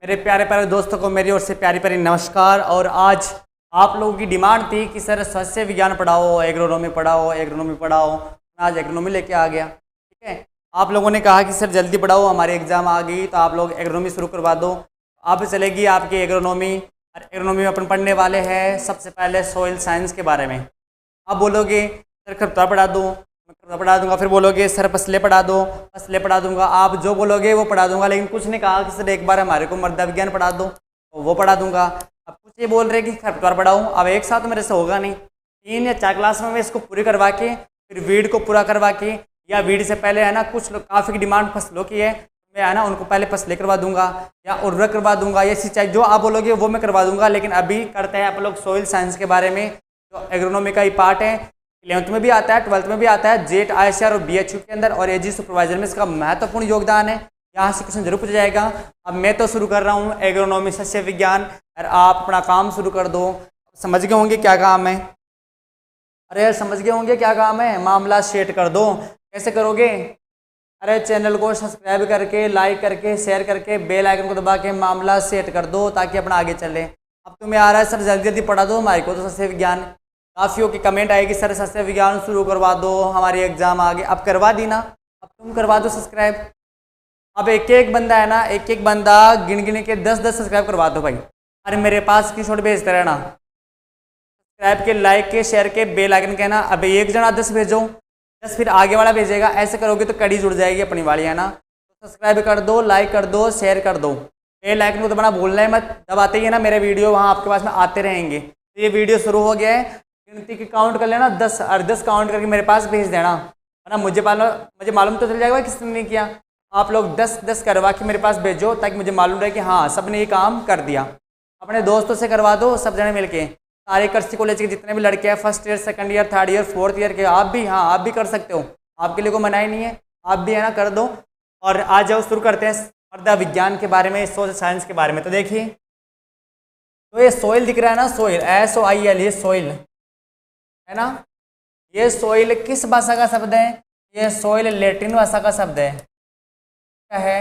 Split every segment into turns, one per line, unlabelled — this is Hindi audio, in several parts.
मेरे प्यारे प्यारे दोस्तों को मेरी ओर से प्यारी प्यारी नमस्कार। और आज आप लोगों की डिमांड थी कि सर सस्य विज्ञान पढ़ाओ, एग्रोनॉमी पढ़ाओ, एग्रोनॉमी पढ़ाओ। मैं आज एग्रोनॉमी लेके आ गया। ठीक है, आप लोगों ने कहा कि सर जल्दी पढ़ाओ, हमारी एग्ज़ाम आ गई, तो आप लोग एग्रोनॉमी शुरू करवा दो। अब चलेगी आपकी एग्रोनॉमी। और एग्रोनॉमी में अपन पढ़ने वाले हैं सबसे पहले सॉइल साइंस के बारे में। आप बोलोगे सर खरपतवार पढ़ा दो, मैं खरपतवार पढ़ा दूंगा। फिर बोलोगे सर फसलें पढ़ा दो, फसलें पढ़ा दूंगा। आप जो बोलोगे वो पढ़ा दूंगा। लेकिन कुछ ने कहा कि सर एक बार हमारे को मृदा विज्ञान पढ़ा दो, तो वो पढ़ा दूंगा। अब कुछ ये बोल रहे कि खरपतवार पढ़ाऊँ। अब एक साथ मेरे से होगा नहीं, 3 या 4 क्लास में मैं इसको पूरी करवा के फिर वीड को पूरा करवा के, या वीड से पहले है ना कुछ लोग काफ़ी की डिमांड फसलों की है, मैं है ना उनको पहले फसलें करवा दूंगा या उर्वरक करवा दूंगा या सिंचाई, जो आप बोलोगे वो मैं करवा दूंगा। लेकिन अभी करते हैं आप लोग सॉइल साइंस के बारे में, जो एग्रोनॉमी का ही पार्ट है। 11th में भी आता है, 12th में भी आता है, जेट ICR और BHU के अंदर और AG सुपरवाइजर में इसका महत्वपूर्ण योगदान है। यहाँ से क्वेश्चन जरूर पूछा जाएगा। अब मैं तो शुरू कर रहा हूँ एग्रोनॉमी सस्य विज्ञान, और आप अपना काम शुरू कर दो। समझ गए होंगे क्या काम है? अरे यार समझ गए होंगे क्या काम है? मामला सेट कर दो। कैसे करोगे? अरे चैनल को सब्सक्राइब करके, लाइक करके, शेयर करके, बेल आइकन को दबा के मामला सेट कर दो ताकि अपना आगे चले। अब तुम्हें आ रहा है सर जल्दी जल्दी पढ़ा दो हमारे को तो सस्य विज्ञान। काफियों की कमेंट आएगी सर सस्य विज्ञान शुरू करवा दो, हमारी एग्जाम आ गई। अब करवा दी ना, अब तुम करवा दो सब्सक्राइब। अब एक एक बंदा है ना, एक एक बंदा गिन गिन के 10-10 सब्सक्राइब करवा दो भाई। अरे मेरे पास स्क्रीनशॉट भेजते रहना, सब्सक्राइब के, लाइक के, शेयर के, बेल आइकन के ना। अब एक जना 10 भेजो, 10 फिर आगे वाला भेजेगा। ऐसे करोगे तो कड़ी जुड़ जाएगी अपनी वाली, है ना। तो सब्सक्राइब कर दो, लाइक कर दो, शेयर कर दो। बेल आइकन को दबाना भूलना है मत, दबाते ही है ना मेरे वीडियो वहाँ आपके पास में आते रहेंगे। तो ये वीडियो शुरू हो गया है, गिनती की काउंट कर लेना 10, और 10 काउंट करके मेरे पास भेज देना, है ना। मुझे मालूम तो चल जाएगा किसने नहीं किया। आप लोग 10-10 करवा के मेरे पास भेजो ताकि मुझे मालूम रहे कि हाँ सब ने ये काम कर दिया। अपने दोस्तों से करवा दो, सब जने मिलके, सारे कृषि कॉलेज के जितने भी लड़के हैं, first year, second year, third year, fourth year के, आप भी, हाँ आप भी कर सकते हो। आपके लिए कोई मनाही नहीं है, आप भी है ना कर दो। और आ जाओ शुरू करते हैं मृदा विज्ञान के बारे में, सोशल साइंस के बारे में। तो देखिए, तो ये सोइल दिख रहा है ना, सोइल SOIL, ये सोइल है ना। ये सोइल किस भाषा का शब्द है? ये सोइल लैटिन भाषा का शब्द है। क्या है?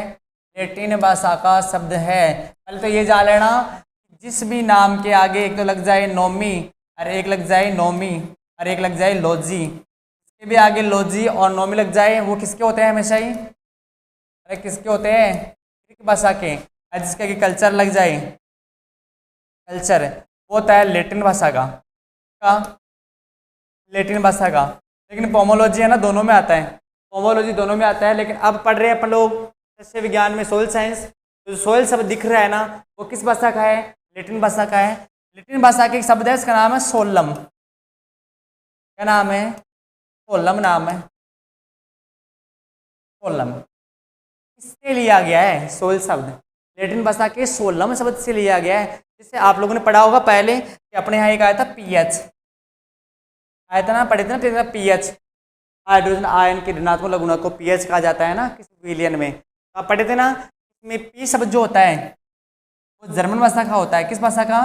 लैटिन भाषा का शब्द है। पहले तो ये जान लेना, जिस भी नाम के आगे एक तो लग जाए नोमी, और एक लग जाए नोमी, और एक लग जाए लॉजी, इसके भी आगे लॉजी और नोमी लग जाए, वो किसके होते हैं हमेशा ही? अरे किसके होते हैं? ग्रीक भाषा के। और जिसके आगे कल्चर लग जाए, कल्चर, वो होता है लैटिन भाषा का लैटिन भाषा का। लेकिन पोमोलॉजी है ना दोनों में आता है, पोमोलॉजी दोनों में आता है। लेकिन अब पढ़ रहे हैं अपन लोग सस्य विज्ञान में सोइल साइंस। तो सोइल शब्द दिख रहा है ना, वो किस भाषा का है? लैटिन भाषा का है। लैटिन भाषा के एक शब्द है, इसका नाम है सोलम। क्या नाम है? सोलम नाम है, सोलम। इससे लिया गया है सोइल शब्द, लैटिन भाषा के सोलम शब्द से लिया गया है। जिससे आप लोगों ने पढ़ा होगा पहले कि अपने यहाँ एक आया था PH, आया था ना, पढ़े थे ना PH, हाइड्रोजन आयन के ऋणात्मक लघुणक को PH कहा जाता है ना किसी विलियन में। तो आप पढ़े थे ना, इसमें P शब्द जो होता है वो जर्मन भाषा का होता है। किस भाषा का?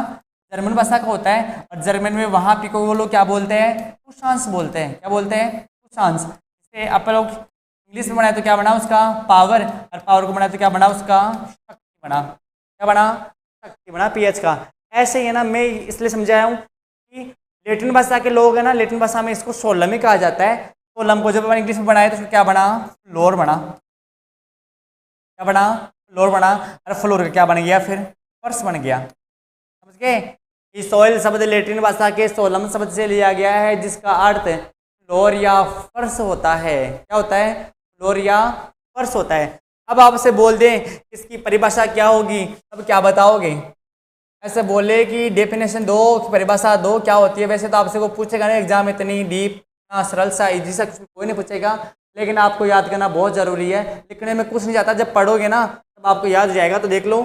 जर्मन भाषा का होता है। और जर्मन में वहाँ P को वो लोग क्या बोलते हैं? पुषांश बोलते हैं। क्या बोलते हैं? पुषांश। इसे आप लोग इंग्लिश में बनाए तो क्या बना उसका? पावर। और पावर को बनाए तो क्या बना उसका? शक्ति बना। क्या बना? शक्ति बना PH का। ऐसे ही है ना, मैं इसलिए समझाया हूँ कि लैटिन भाषा के लोग है ना, लैटिन भाषा में इसको सोलम ही कहा जाता है। सोलम को जब अपन इंग्लिश में बनाए तो क्या बना? फ्लोर बना। क्या बना? फ्लोर बना। और फ्लोर का क्या बन गया फिर? फर्श बन गया। समझ गए? ये सोइल शब्द लैटिन भाषा के सोलम शब्द से लिया गया है, जिसका अर्थ फ्लोर या फर्श होता है। क्या होता है? फ्लोर या फर्श होता है। अब आपसे बोल दें इसकी परिभाषा क्या होगी, अब क्या बताओगे? ऐसे बोले कि डेफिनेशन दो, परिभाषा दो, क्या होती है? वैसे तो आपसे वो पूछेगा ना एग्जाम, इतनी डीप ना, सरल सा, इजी सा कोई नहीं पूछेगा। लेकिन आपको याद करना बहुत जरूरी है, लिखने में कुछ नहीं जाता, जब पढ़ोगे ना तब आपको याद हो जाएगा। तो देख लो,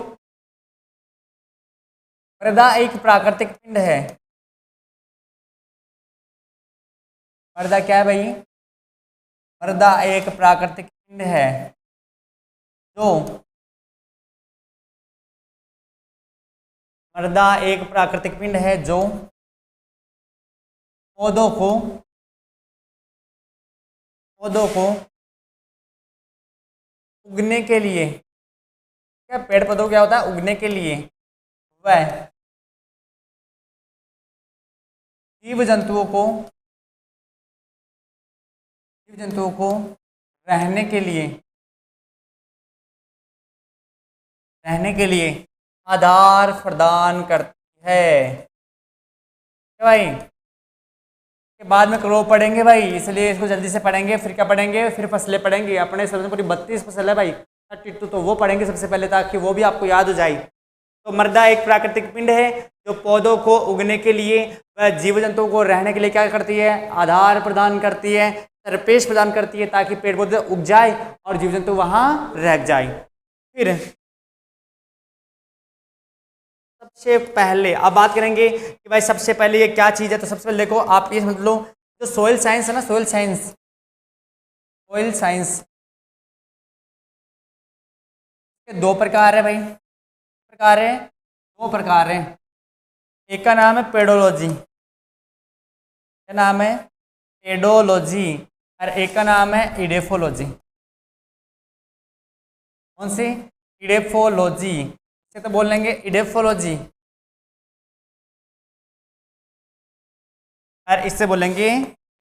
मृदा एक प्राकृतिक पिंड है। मृदा क्या है भाई? मृदा एक प्राकृतिक पिंड है जो मृदा एक प्राकृतिक पिंड है जो पौधों को उगने के लिए क्या पेड़ पौधों क्या होता है उगने के लिए वह जीव जंतुओं को रहने के लिए आधार प्रदान करती है। क्या भाई, के बाद में क्रो पढ़ेंगे भाई, इसलिए इसको जल्दी से पढ़ेंगे। फिर क्या पढ़ेंगे, फिर फसलें पढ़ेंगे। अपने सब में पूरी 32 फसल है भाई, 32, तो वो पढ़ेंगे सबसे पहले ताकि वो भी आपको याद हो जाए। तो मृदा एक प्राकृतिक पिंड है जो पौधों को उगने के लिए व जीव जंतुओं को रहने के लिए क्या करती है, आधार प्रदान करती है, सरपेश प्रदान करती है, ताकि पेड़ पौधे उग जाए और जीव जंतु वहाँ रह जाए। फिर सबसे पहले अब बात करेंगे कि भाई सबसे पहले ये क्या चीज़ है। तो सबसे पहले देखो आप ये समझ लो, जो सोइल साइंस है ना, सोइल साइंस के दो प्रकार है भाई, दो प्रकार है। एक का नाम है पेडोलॉजी, क्या नाम है, पेडोलॉजी, और एक का नाम है इडेफोलॉजी। कौन सी, इडेफोलॉजी, इसे तो बोल लेंगे इडेफोलॉजी, और इससे बोलेंगे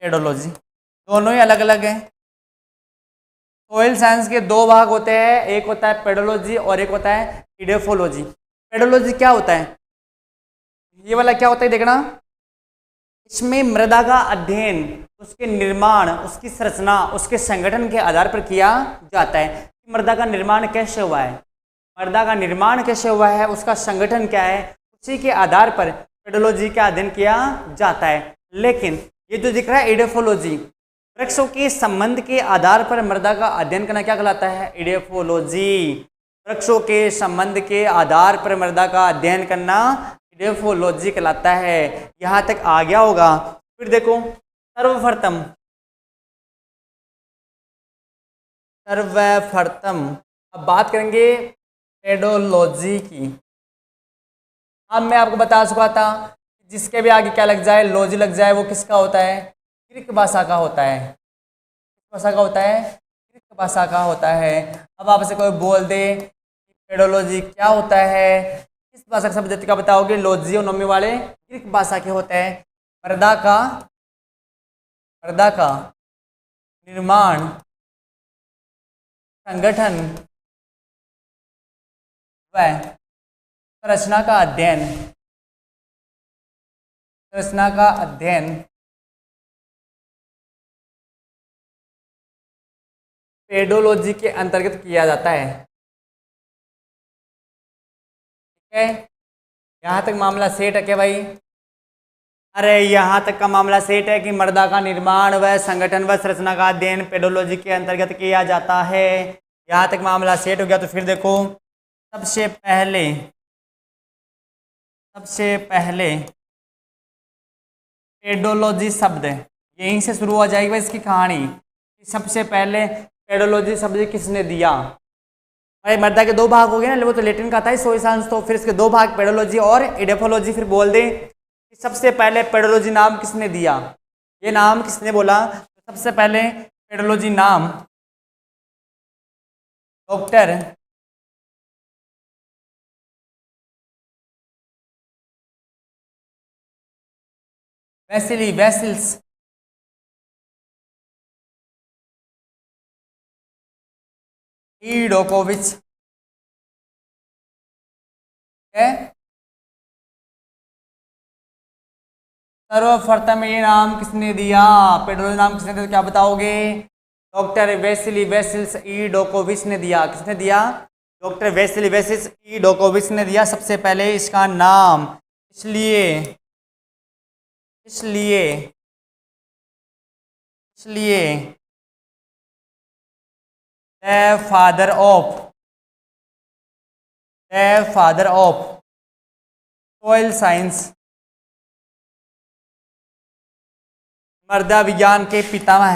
पेडोलॉजी। दोनों ही अलग अलग है। सोइल साइंस के दो भाग होते हैं, एक होता है पेडोलॉजी और एक होता है इडेफोलॉजी। पेडोलॉजी क्या होता है, ये वाला क्या होता है देखना, इसमें मृदा का अध्ययन, उसके निर्माण, उसकी संरचना, उसके संगठन के आधार पर किया जाता है कि मृदा का निर्माण कैसे हुआ है, उसका संगठन क्या है, उसी के आधार पर पेडोलॉजी का अध्ययन किया जाता है। लेकिन ये जो दिख रहा है इडेफोलॉजी, वृक्षों के संबंध के आधार पर मृदा का अध्ययन करना क्या कहलाता है, इडेफोलॉजी। वृक्षों के संबंध के आधार पर मृदा का अध्ययन करना इडेफोलॉजी कहलाता है। यहाँ तक आ गया होगा। फिर देखो सर्वप्रथम अब बात करेंगे पेडोलॉजी की। अब मैं आपको बता चुका था जिसके भी आगे क्या लग जाए, लॉजी लग जाए, वो किसका होता है, ग्रीक भाषा का होता है। ग्रीक भाषा का होता है। अब आपसे कोई बोल दे पेडोलॉजी क्या होता है, किस भाषा का शब्द का बताओगे, लॉजियोनोमी वाले ग्रीक भाषा के होते हैं। मृदा का निर्माण, संगठन व संरचना का अध्ययन पेडोलॉजी के अंतर्गत किया जाता है। ठीक है, यहाँ तक मामला सेट है क्या भाई? अरे यहाँ तक का मामला सेट है कि मृदा का निर्माण व संगठन व संरचना का अध्ययन पेडोलॉजी के अंतर्गत किया जाता है। यहाँ तक मामला सेट हो गया। तो फिर देखो सबसे पहले पेडोलॉजी शब्द यहीं से शुरू हो जाएगी इसकी कहानी। सबसे पहले पेडोलॉजी शब्द किसने दिया? भाई मृदा के दो भाग हो गए ना, वो तो लैटिन का था ही सोइल साइंस, तो फिर इसके दो भाग पेडोलॉजी और इडेफोलॉजी। फिर बोल दे कि सबसे पहले पेडोलॉजी नाम किसने दिया, ये नाम किसने बोला? तो सबसे पहले पेडोलॉजी नाम डॉक्टर वेसिल्स ईडोकोविच है। सर्वप्रथम ये नाम किसने दिया, पेडोलॉजी नाम किसने दिया, क्या बताओगे? डॉक्टर वेसिल्स ईडोकोविच ने दिया। किसने दिया? डॉक्टर वेसिल्स ईडोकोविच ने दिया सबसे पहले इसका नाम। इसलिए the father of soil science, मृदा विज्ञान के पितामह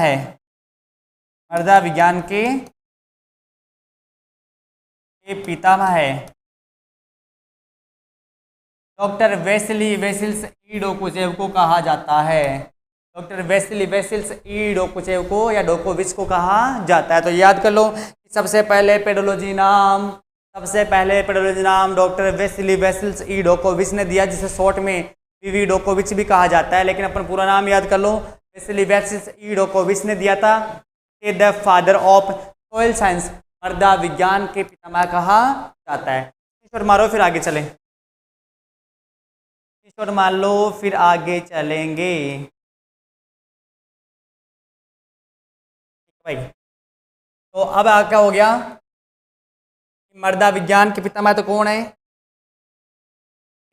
है। डॉक्टर वेसिल्स ईडोकोचेव को कहा जाता है। डॉक्टर वेसिल्स ईडोकोचेव को या डोकोविच को कहा जाता है। तो याद कर लो सबसे पहले पेडोलॉजी नाम सबसे पहले पेडोलॉजी नाम डॉक्टर वेसिली वेसल्स ई डोकोविच ने दिया, जिसे शॉर्ट में वीवी डोकोविच भी कहा जाता है, लेकिन अपन पूरा नाम याद कर लो। वेसिली वेसल्स ई डोकोविच ने दिया था। The father of soil science, मृदा विज्ञान के पितामह कहा जाता है। ईश्वर मारो फिर आगे चलें, ईश्वर मान लो फिर आगे चलेंगे भाई। तो अब क्या हो गया, मृदा विज्ञान के पितामह तो कौन है?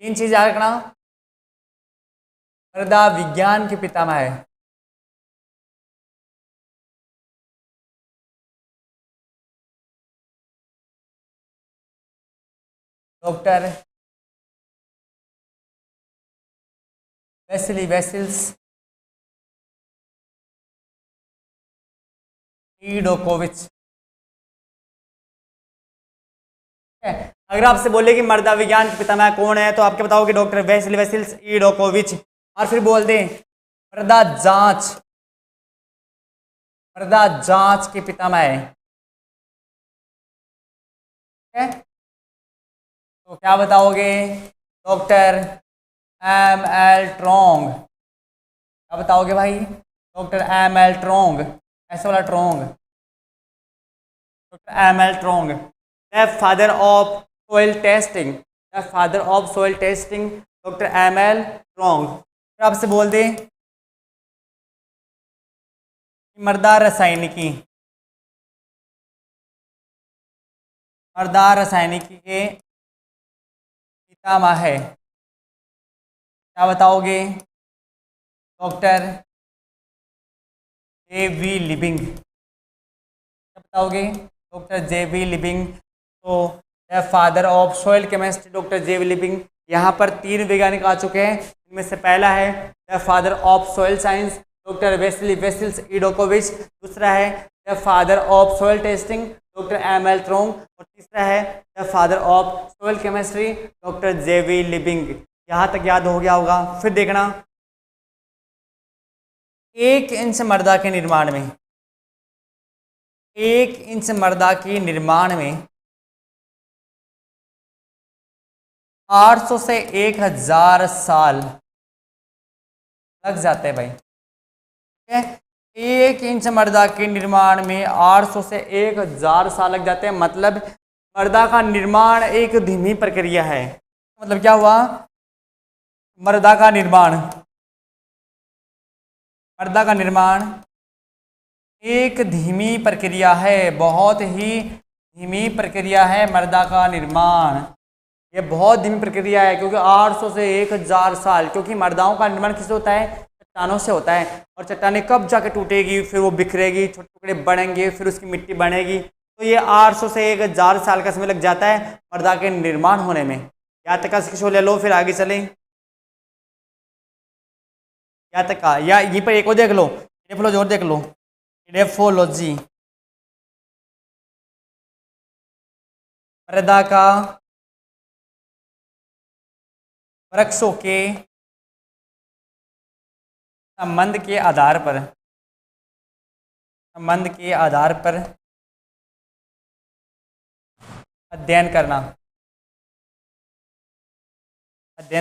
तीन चीज याद रखना, मृदा विज्ञान के पितामह है डॉक्टर वेसिली वेसल्स ई डोकोविच। अगर आपसे बोले कि मृदा विज्ञान के पितामह कौन है, तो आपके बताओगे डॉक्टर वेसिली वेसल्स ई डोकोविच। और फिर बोल दें मृदा जांच के पितामह है। तो क्या बताओगे? Doctor M L. ट्रोंग। क्या बताओगे भाई? Doctor M L. ट्रोंग, ऐसे वाला ट्रोंग, doctor M L. ट्रोंग। The father of soil testing, the father of soil testing doctor M L. ट्रोंग। फिर आपसे बोल दें मृदा रसायनिकी, मृदा रसायनिकी के पितामह है। क्या बताओगे? Doctor J V. लिविंग। क्या बताओगे? Doctor J V. लिविंग। तो the father of soil chemistry doctor J V. Liebig. यहाँ पर तीन वैज्ञानिक आ चुके हैं, इनमें से पहला है the father of soil science doctor Vasily Vasilyevich Dokuchaev, दूसरा है the father of soil testing doctor M L. Truog, और तीसरा है the father of soil chemistry doctor J V. Liebig. यहाँ तक याद हो गया होगा। फिर देखना, 1 इंच मृदा के निर्माण में, 1 इंच मृदा के निर्माण में 800 से 1000 साल लग जाते हैं भाई। ठीक है, 1 इंच मृदा के निर्माण में 800 से 1000 साल लग जाते हैं। मतलब मृदा का निर्माण एक धीमी प्रक्रिया है। मतलब क्या हुआ? मृदा का निर्माण एक धीमी प्रक्रिया है, बहुत ही धीमी प्रक्रिया है मृदा का निर्माण। ये बहुत धीमी प्रक्रिया है, क्योंकि 800 से 1000 साल, क्योंकि मृदाओं का निर्माण किससे होता है? चट्टानों से होता है। और चट्टानें कब जाके टूटेगी, फिर वो बिखरेगी, छोटे टुकड़े बढ़ेंगे, फिर उसकी मिट्टी बनेगी। तो ये 800 से 1000 साल का समय लग जाता है मृदा के निर्माण होने में। यहाँ तक का स्क्रीनशॉट ले लो, फिर आगे चलें। यहाँ तक का, या यहीं पर एक और देख लो, इडेफोलॉजी और देख लो, इडेफोलॉजी मृदा का वृक्षों के संबंध के आधार पर अध्ययन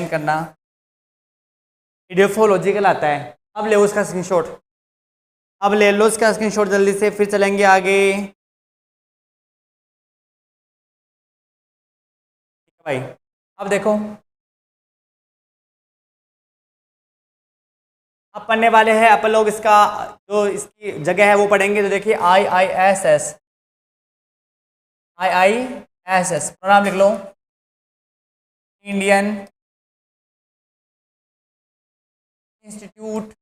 करना इडेफोलॉजी कहलाता है। अब ले उसका स्क्रीनशॉट, अब ले लो उसका स्क्रीनशॉट जल्दी से, फिर चलेंगे आगे भाई। अब देखो, अब पढ़ने वाले हैं अपन लोग, इसका जो इसकी जगह है वो पढ़ेंगे। तो देखिए IISS प्रोग्राम लिख लो, Indian Institute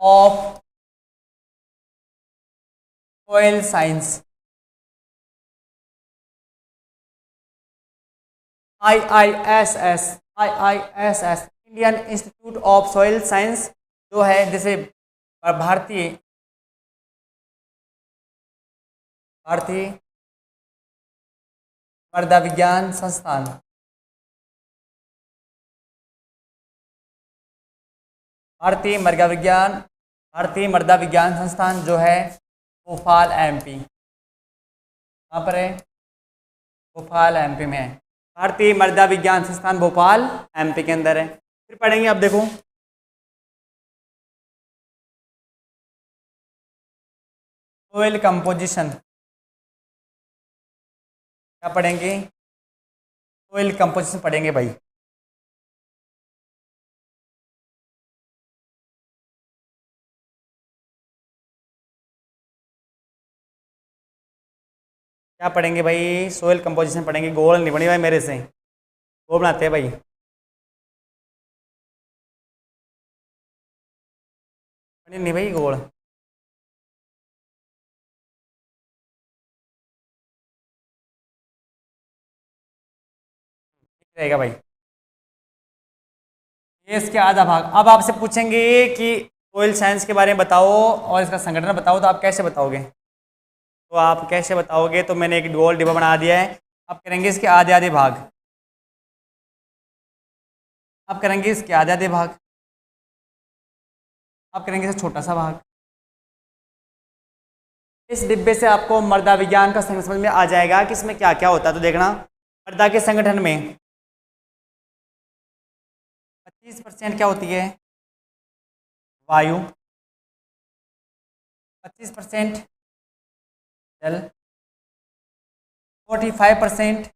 of soil Science, IISS Indian Institute of soil Science, जो है जैसे भारतीय मृदा विज्ञान संस्थान, भारतीय मृदा विज्ञान संस्थान जो है भोपाल MP। कहाँ पर है? भोपाल एमपी में है। भारतीय मृदा विज्ञान संस्थान भोपाल एमपी के अंदर है। फिर पढ़ेंगे, अब देखो सोइल कंपोजिशन। क्या पढ़ेंगे? सोइल कंपोजिशन पढ़ेंगे भाई। क्या पढ़ेंगे भाई? सोइल कंपोजिशन पढ़ेंगे। गोल नहीं बनी भाई मेरे से, वो बनाते हैं भाई। बनी नहीं भाई गोल। ठीक रहेगा भाई। ये इसके आधा भाग। अब आपसे पूछेंगे कि सोइल साइंस के बारे में बताओ और इसका संगठन बताओ, तो आप कैसे बताओगे? तो आप कैसे बताओगे? तो मैंने एक गोल डिब्बा बना दिया है। आप करेंगे इसके आधे आधे भाग। आप करेंगे इसके आधे आधे भाग। आप करेंगे इसका छोटा सा भाग। इस डिब्बे से आपको मृदा विज्ञान का संगठन समझ में आ जाएगा कि इसमें क्या क्या होता है। तो देखना, मृदा के संगठन में 25% क्या होती है? वायु, 25% जल, 45%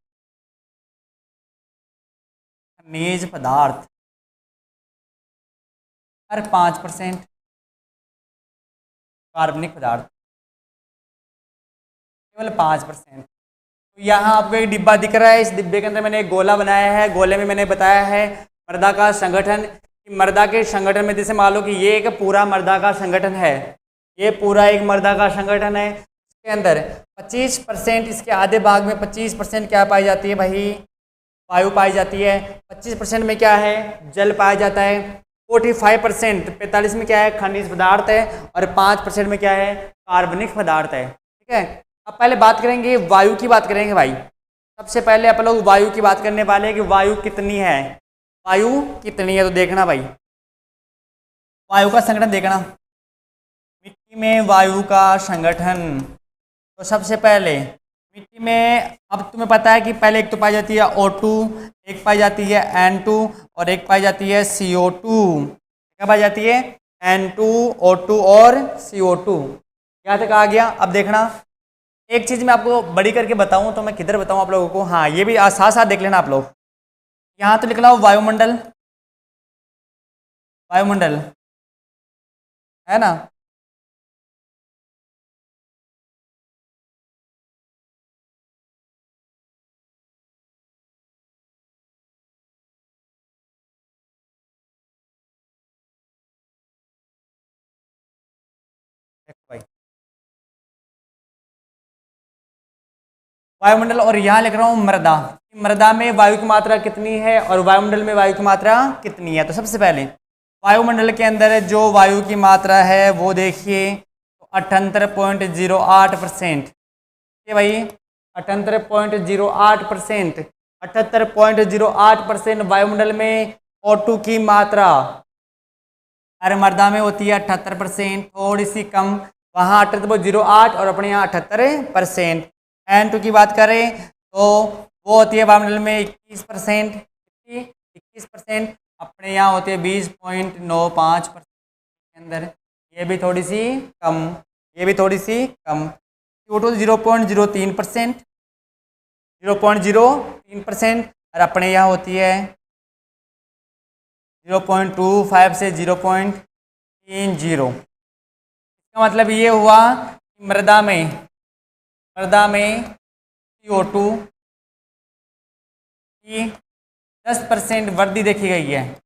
खनिज पदार्थ और 5% कार्बनिक पदार्थ। केवल 5%। तो यहाँ आपको एक डिब्बा दिख रहा है। इस डिब्बे के अंदर मैंने एक गोला बनाया है। गोले में मैंने बताया है मृदा का संगठन। कि मृदा के संगठन में जैसे मान लो कि ये एक पूरा मृदा का संगठन है। ये पूरा एक मृदा का संगठन है। इसके अंदर 25%, इसके आधे भाग में 25% क्या पाई जाती है भाई? वायु पाई जाती है। 25% में क्या है? जल पाया जाता है। 45%, 45 में क्या है? खनिज पदार्थ है। और 5% में क्या है? कार्बनिक पदार्थ है। ठीक है। अब पहले बात करेंगे वायु की, बात करेंगे भाई। सबसे पहले आप लोग वायु की बात करने वाले हैं कि वायु कितनी है। वायु कितनी है? तो देखना भाई, वायु का संगठन देखना। मिट्टी में वायु का संगठन। तो सबसे पहले मिट्टी में, अब तुम्हें पता है कि पहले एक तो पाई जाती है O2, एक पाई जाती है N2 और एक पाई जाती है CO2। क्या पाई जाती है? N2, O2 और CO2। यहाँ तक आ गया। अब देखना, एक चीज़ मैं आपको बड़ी करके बताऊं तो मैं किधर बताऊं आप लोगों को? हाँ, ये भी साथ साथ देख लेना आप लोग। यहाँ तो लिख लो वायुमंडल, वायुमंडल है ना। देखो भाई, वायुमंडल, और यहाँ लिख रहा हूँ मृदा। मृदा में वायु की मात्रा कितनी है और वायुमंडल में वायु की मात्रा कितनी है? तो सबसे पहले वायुमंडल के अंदर जो वायु की मात्रा है वो देखिए, 78.08%। ये भाई 78.08%, 78.08% वायुमंडल में O2 की मात्रा। अरे मर्दा में होती है 78%, थोड़ी सी कम। वहाँ 78.08 और अपने यहाँ 78%। N2 की बात करें तो वो होती है वायुमंडल में 21%, 21%। अपने यहाँ होती है 20.95% के अंदर। ये भी थोड़ी सी कम, ये भी थोड़ी सी कम। CO2 0.03%, 0.03%। और अपने यहाँ होती है 0.25 से 0.30। इसका मतलब ये हुआ कि मृदा में CO2 की 10% वृद्धि देखी गई है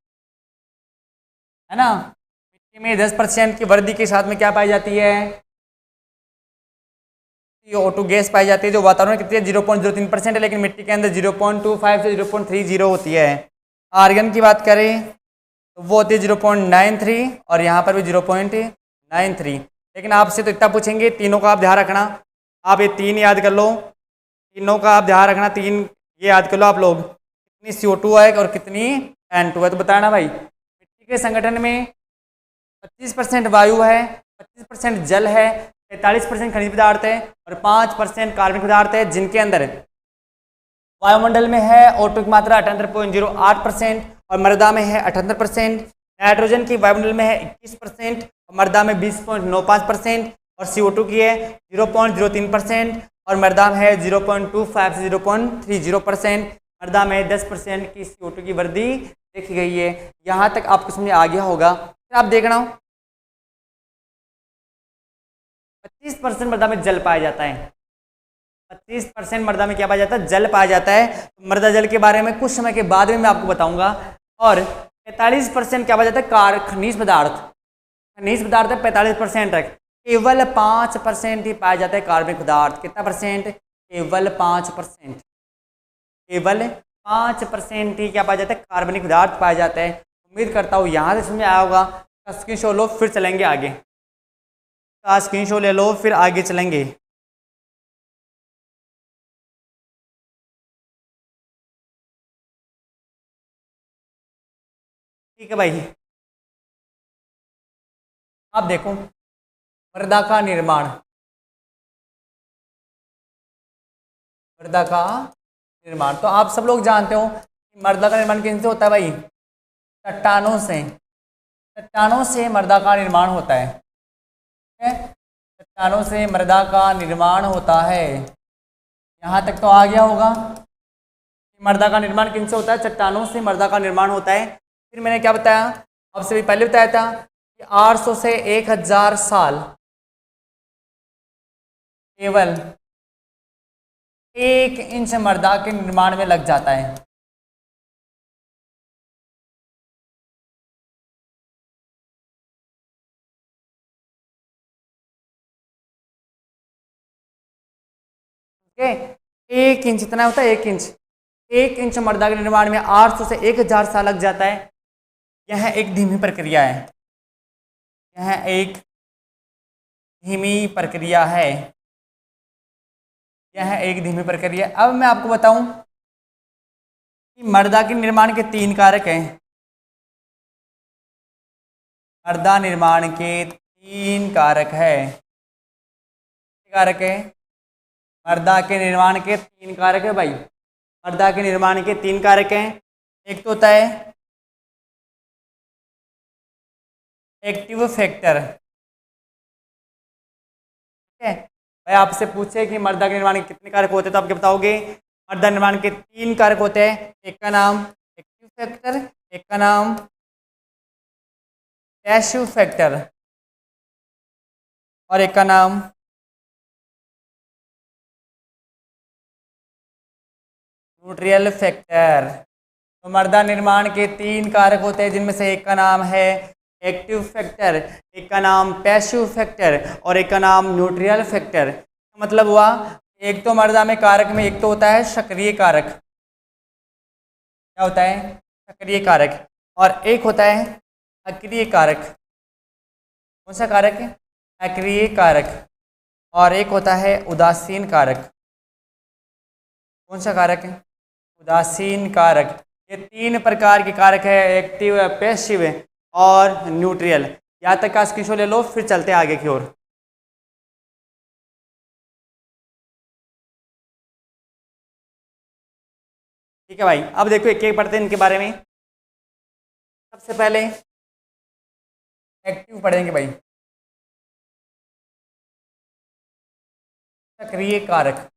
ना। मिट्टी में 10% की वृद्धि के साथ में क्या पाई जाती है? CO2 गैस पाई जाती है, जो वातावरण में कितनी है? 0.03% है, लेकिन मिट्टी के अंदर 0.25 से 0.30 होती है। आर्गन की बात करें तो वो होती है 0.93 और यहाँ पर भी 0.93। लेकिन आपसे तो इतना पूछेंगे, तीनों का आप ध्यान रखना। आप ये तीन याद कर लो, तीनों का आप ध्यान रखना। तीन ये याद कर लो आप लोग, कितनी CO2 है और कितनी N2 है। तो बताना भाई, मिट्टी के संगठन में 25% वायु है, 25% जल है, 43% खनिज पदार्थ है और 5% कार्बनिक पदार्थ है, जिनके अंदर वायुमंडल में है O2 की मात्रा 78.08% और मृदा में है 78%। नाइट्रोजन की वायुमंडल में है 21% और मृदा में 20.95% और CO2 की है 0.03% और मृदा में है 0.25 से 0.30%। मृदा में 10% की CO2 की वृद्धि देखी गई है। यहाँ तक आपको समझ आ गया होगा। फिर आप देखना 25% मृदा में जल पाया जाता है। 25% मृदा में क्या पाया जाता है? जल पाया जाता है। तो मृदा जल के बारे में कुछ समय के बाद में मैं आपको बताऊंगा। और 45% क्या पाया जाता है? खनिज पदार्थ। खनिज पदार्थ 45% तक। केवल 5% ही पाया जाता है कार्बनिक पदार्थ। कितना परसेंट? केवल 5%। केवल 5% ही क्या पाया जाता है? कार्बनिक पदार्थ पाया जाता है। उम्मीद करता हूँ यहाँ से समझ आया होगा। स्क्रीनशॉट लो, फिर चलेंगे आगे। स्क्रीनशॉट ले लो, फिर आगे चलेंगे। ठीक है भाई, आप देखो मृदा का निर्माण। मृदा का निर्माण तो आप सब लोग जानते हो कि मृदा का निर्माण किन से होता है भाई? चट्टानों से। चट्टानों से मृदा का निर्माण होता है। ठीक है, चट्टानों से मृदा का निर्माण होता है। यहाँ तक तो आ गया होगा। मृदा का निर्माण किन से होता है? चट्टानों से मृदा का निर्माण होता है। फिर मैंने क्या बताया? आपसे भी पहले बताया था कि 800 से 1000 साल केवल 1 इंच मृदा के निर्माण में लग जाता है। ठीक है, 1 इंच इतना होता है। 1 इंच, 1 इंच मृदा के निर्माण में 800 से 1000 साल लग जाता है। यह एक धीमी प्रक्रिया है। यह एक धीमी प्रक्रिया है। यह एक धीमी प्रक्रिया। अब मैं आपको बताऊं कि मृदा के निर्माण के 3 कारक हैं। मृदा निर्माण के 3 कारक है। कारक है मृदा के निर्माण के 3 कारक है भाई। मृदा के निर्माण के 3 कारक हैं। एक तो होता है एक्टिव फैक्टर। ठीक है भाई, आपसे पूछे कि मृदा के निर्माण के कितने कारक होते हैं तो आप क्या बताओगे? मृदा निर्माण के 3 कारक होते हैं। एक का नाम एक्टिव फैक्टर, एक का नाम पैसिव फैक्टर और एक का नाम न्यूट्रियल फैक्टर। तो मृदा निर्माण के 3 कारक होते हैं, जिनमें से एक का नाम है एक्टिव फैक्टर, एक का नाम पैसिव फैक्टर और एक का नाम न्यूट्रियल फैक्टर। मतलब हुआ एक तो मृदा में कारक में एक तो होता है सक्रिय कारक। क्या होता है? सक्रिय कारक। और एक होता है अक्रिय कारक। कौन सा कारक? अक्रिय कारक। और एक होता है उदासीन कारक। कौन सा कारक है? उदासीन कारक। ये 3 प्रकार के कारक है, एक्टिव, पैसिव और न्यूट्रियल। यहाँ तक का स्क्रीनशॉट ले लो, फिर चलते हैं आगे की ओर। ठीक है भाई, अब देखो एक एक पढ़ते हैं इनके बारे में। सबसे पहले एक्टिव पढ़ेंगे भाई। सक्रिय कारक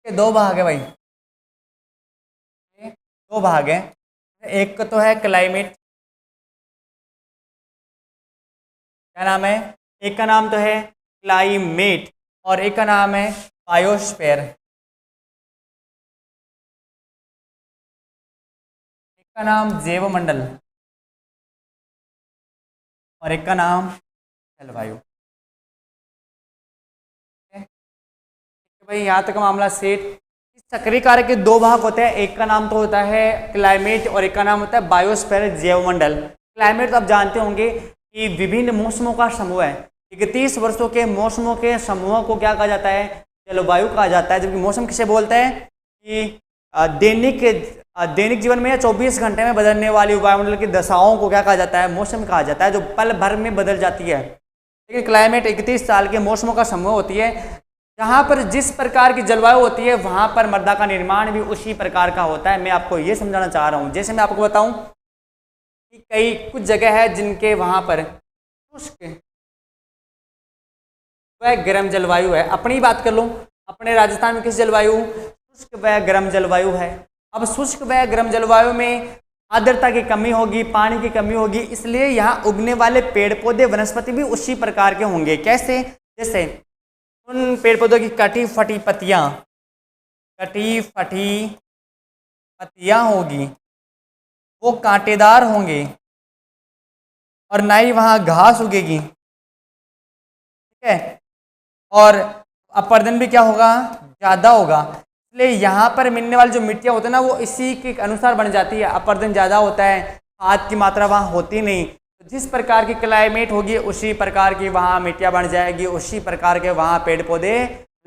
के 2 भाग है भाई। 2 भाग है। एक का तो है क्लाइमेट। क्या नाम है? एक का नाम तो है क्लाइमेट और एक का नाम है बायोस्फीयर। एक का नाम जैवमंडल और एक का नाम जलवायु। भाई यहाँ तक का मामला सेट। सक्रिय कारक के 2 भाग होते हैं। एक का नाम तो होता है क्लाइमेट और एक का नाम होता है बायोस्फीयर, जैवमंडल। क्लाइमेट तो आप जानते होंगे कि विभिन्न मौसमों का समूह है। 31 वर्षों के मौसमों के समूह को क्या कहा जाता है? जलवायु कहा जाता है। जबकि मौसम किसे बोलते हैं? कि दैनिक दैनिक जीवन में या 24 घंटे में बदलने वाली वायुमंडल की दशाओं को क्या कहा जाता है? मौसम कहा जाता है, जो पल भर में बदल जाती है। लेकिन क्लाइमेट 31 साल के मौसमों का समूह होती है। जहाँ पर जिस प्रकार की जलवायु होती है वहाँ पर मृदा का निर्माण भी उसी प्रकार का होता है। मैं आपको ये समझाना चाह रहा हूँ। जैसे मैं आपको बताऊँ कि कई कुछ जगह है जिनके वहाँ पर शुष्क वह गर्म जलवायु है। अपनी बात कर लूँ, अपने राजस्थान में किस जलवायु? शुष्क व गर्म जलवायु है। अब शुष्क व गर्म जलवायु में आर्द्रता की कमी होगी, पानी की कमी होगी, इसलिए यहाँ उगने वाले पेड़ पौधे वनस्पति भी उसी प्रकार के होंगे। कैसे? जैसे उन पेड़ पौधों की कटी फटी पत्तियां होगी, वो कांटेदार होंगे और ना ही वहाँ घास उगेगी, ठीक है। और अपरदन भी क्या होगा? ज़्यादा होगा। इसलिए यहाँ पर मिलने वाली जो मिट्टियाँ होती है ना, वो इसी के अनुसार बन जाती है। अपरदन ज़्यादा होता है, खाद की मात्रा वहाँ होती नहीं। तो जिस प्रकार की क्लाइमेट होगी उसी प्रकार की वहाँ मिट्टियाँ बन जाएगी, उसी प्रकार के वहाँ पेड़ पौधे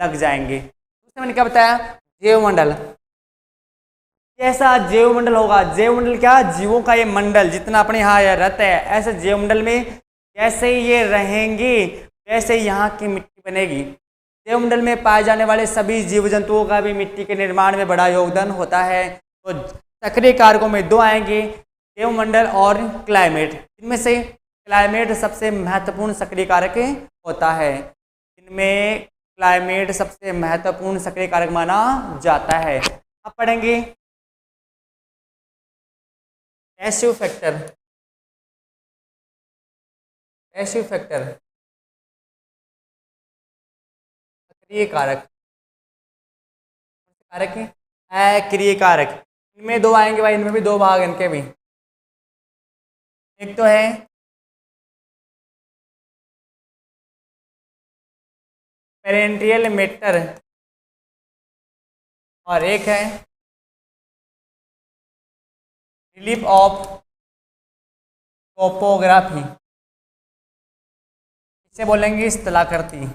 लग जाएंगे। उसने मैंने क्या बताया? जैवमंडल। कैसा जैवमंडल होगा? जैवमंडल क्या? जीवों का ये मंडल जितना अपने यहाँ रहता है, ऐसे जैवमंडल में जैसे ये रहेंगे वैसे यहाँ की मिट्टी बनेगी। जैवमंडल में पाए जाने वाले सभी जीव जंतुओं का भी मिट्टी के निर्माण में बड़ा योगदान होता है। तो सक्रिय कारकों में दो आएंगे, जैवमंडल और क्लाइमेट। इनमें से क्लाइमेट सबसे महत्वपूर्ण सक्रिय कारक होता है। इनमें क्लाइमेट सबसे महत्वपूर्ण सक्रिय कारक माना जाता है। अब पढ़ेंगे पैसिव फैक्टर। पैसिव फैक्टर सक्रिय कारक, कारक अक्रिय कारक। इनमें दो आएंगे भाई, इनमें भी दो भाग इनके भी। एक तो है पेरेंटियल मैटर और एक है रिलीफ ऑफ टोपोग्राफी। इसे बोलेंगे स्थलाकृति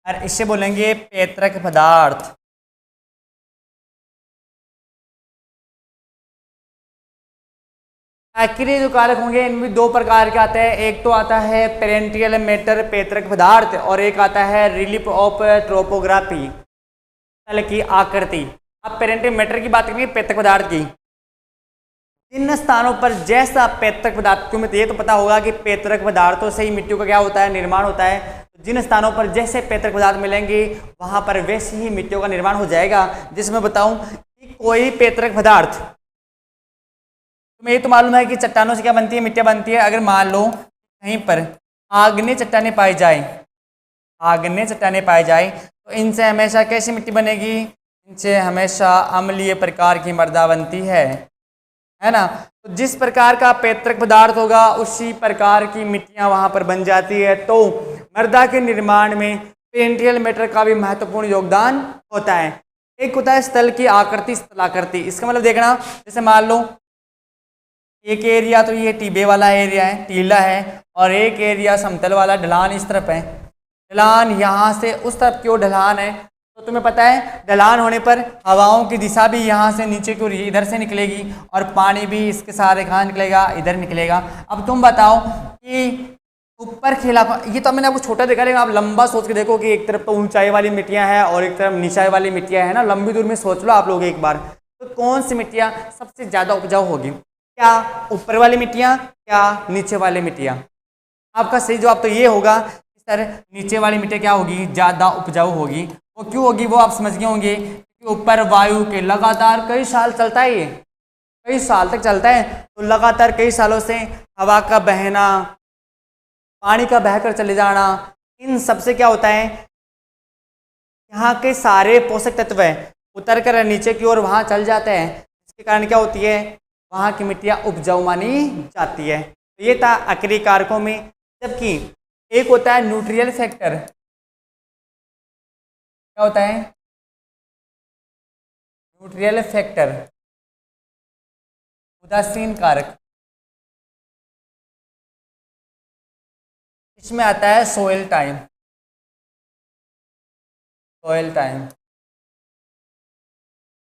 और इसे बोलेंगे पैतृक पदार्थ। सक्रिय जो कारक होंगे इनमें दो प्रकार के आते हैं। एक तो आता है पेरेंटियल मैटर पैतृक पदार्थ और एक आता है रिलीफ ऑफ ट्रोपोग्राफी स्थल की आकृति। अब पेरेंटियल मैटर की बात करेंगे, पैतृक पदार्थ की। इन स्थानों पर जैसा पैतृक पदार्थ, क्यों ये तो पता होगा कि पैतृक पदार्थों से ही मिट्टियों का क्या होता है? निर्माण होता है। जिन स्थानों पर जैसे पैतृक पदार्थ मिलेंगे वहां पर वैसे ही मिट्टियों का निर्माण हो जाएगा। जिसमें बताऊं कि कोई पैतृक पदार्थ, तुम्हें ये तो मालूम है कि चट्टानों से क्या बनती है? मिट्टियां बनती है। अगर मान लो कहीं पर आग्नेय चट्टानें पाई जाए, आग्नेय चट्टानें पाई जाए तो इनसे हमेशा कैसी मिट्टी बनेगी? इनसे हमेशा अम्लीय प्रकार की मृदा बनती है ना। तो जिस प्रकार का पैतृक पदार्थ होगा उसी प्रकार की मिट्टियां वहां पर बन जाती है। तो मृदा के निर्माण में पेरेंटियल मैटर का भी महत्वपूर्ण योगदान होता है। एक होता है स्थल की आकृति, स्थलाकृति। इसका मतलब देखना, जैसे मान लो एक एरिया तो ये टिबे वाला एरिया है, टीला है, और एक एरिया समतल वाला ढलान इस तरफ है। ढलान यहाँ से उस तरफ की ओर ढलान है, तो तुम्हें पता है ढलान होने पर हवाओं की दिशा भी यहाँ से नीचे की ओर इधर से निकलेगी और पानी भी इसके सहारे कहाँ निकलेगा? इधर निकलेगा। अब तुम बताओ कि ऊपर के इलाका, ये तो मैंने आपको छोटा दिखा, लेकिन आप लंबा सोच के देखो कि एक तरफ तो ऊंचाई वाली मिट्टियाँ हैं और एक तरफ नीचाई वाली मिट्टियाँ हैं ना। लंबी दूर में सोच लो आप लोग एक बार, तो कौन सी मिट्टियाँ सबसे ज़्यादा उपजाऊ होगी? क्या ऊपर वाली मिट्टियाँ, क्या नीचे वाली मिट्टियाँ? आपका सही जवाब तो ये होगा कि सर नीचे वाली मिट्टी क्या होगी? ज़्यादा उपजाऊ होगी। वो क्यों होगी वो आप समझ गए होंगे, क्योंकि ऊपर वायु के लगातार कई साल चलता है, ये कई साल तक चलता है। तो लगातार कई सालों से हवा का बहना, पानी का बहकर चले जाना, इन सबसे क्या होता है? यहाँ के सारे पोषक तत्व उतर कर नीचे की ओर वहाँ चल जाते हैं। इसके कारण क्या होती है? वहाँ की मिट्टियाँ उपजाऊ मानी जाती है। तो ये था अक्रिय कारकों में। जबकि एक होता है न्यूट्रियल फैक्टर। क्या होता है? न्यूट्रियल फैक्टर, उदासीन कारक। इसमें आता है सोइल टाइम। सोइल टाइम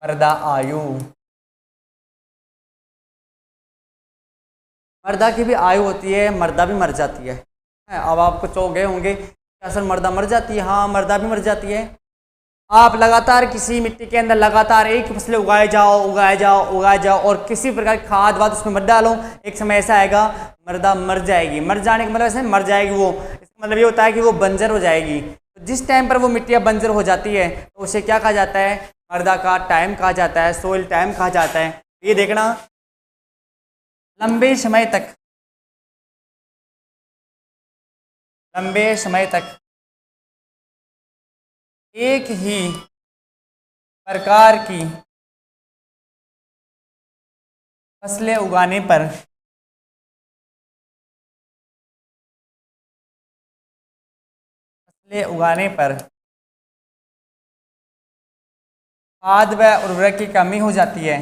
मर्दा आयु। मर्दा की भी आयु होती है, मर्दा भी मर जाती है। अब आप कुछ हो गए होंगे क्या सर मर्दा मर जाती है? हाँ, मर्दा भी मर जाती है। आप लगातार किसी मिट्टी के अंदर लगातार एक ही फसलें उगाए जाओ उगाए जाओ उगाए जाओ और किसी प्रकार की खाद वाद उसमें मत डालो, एक समय ऐसा आएगा मर्दा मर जाएगी। मर जाने का मतलब ऐसे मर जाएगी वो, इसका मतलब ये होता है कि वो बंजर हो जाएगी। तो जिस टाइम पर वो मिट्टियाँ बंजर हो जाती है तो उसे क्या कहा जाता है? मर्दा का टाइम कहा जाता है, सोइल टाइम कहा जाता है। ये देखना, लंबे समय तक एक ही प्रकार की फसलें उगाने पर खाद व उर्वरक की कमी हो जाती है।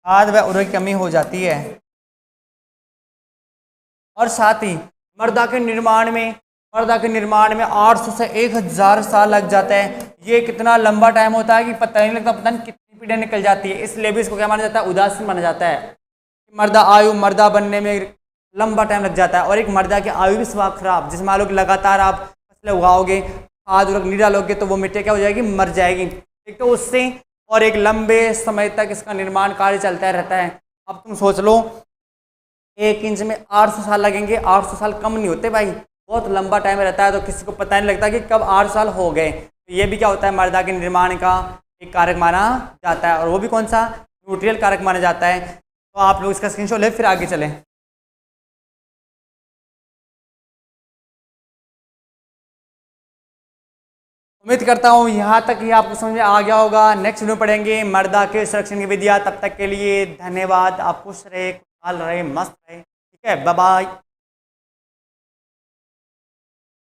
खाद व उर्वरक की कमी हो जाती है और साथ ही मर्दा के निर्माण में 800 से 1000 साल लग जाता है। ये कितना लंबा टाइम होता है कि पता नहीं लगता, पता नहीं कितनी पीढ़ियाँ निकल जाती है। इसलिए भी इसको क्या माना जाता है? उदासीन माना जाता है। मर्दा बनने में लंबा टाइम लग जाता है और एक मर्दा की आयु भी स्वभाव खराब। जिसमें मान लो कि लगातार आप फसलें उगाओगे, खाद उर्वरक नहीं डालोगे तो वो मिट्टी क्या हो जाएगी? मर जाएगी। एक तो उससे और एक लंबे समय तक इसका निर्माण कार्य चलता रहता है। अब तुम सोच लो, 1 इंच में 800 साल लगेंगे। 800 साल कम नहीं होते भाई, बहुत लंबा टाइम रहता है। तो किसी को पता नहीं लगता कि कब 8 साल हो गए। तो ये भी क्या होता है? मर्दा के निर्माण का एक कारक माना जाता है और वो भी कौन सा? न्यूट्रियल कारक माना जाता है। तो आप लोग इसका स्क्रीनशॉट ले, फिर आगे चलें। उम्मीद करता हूँ यहाँ तक ही आपको समझ में आ गया होगा। नेक्स्ट वीडियो पढ़ेंगे मर्दा के संरक्षण की विधियाँ। तब तक के लिए धन्यवाद। आप खुश रहे, खुशहाल रहे, मस्त रहे। ठीक है, बाय बाय।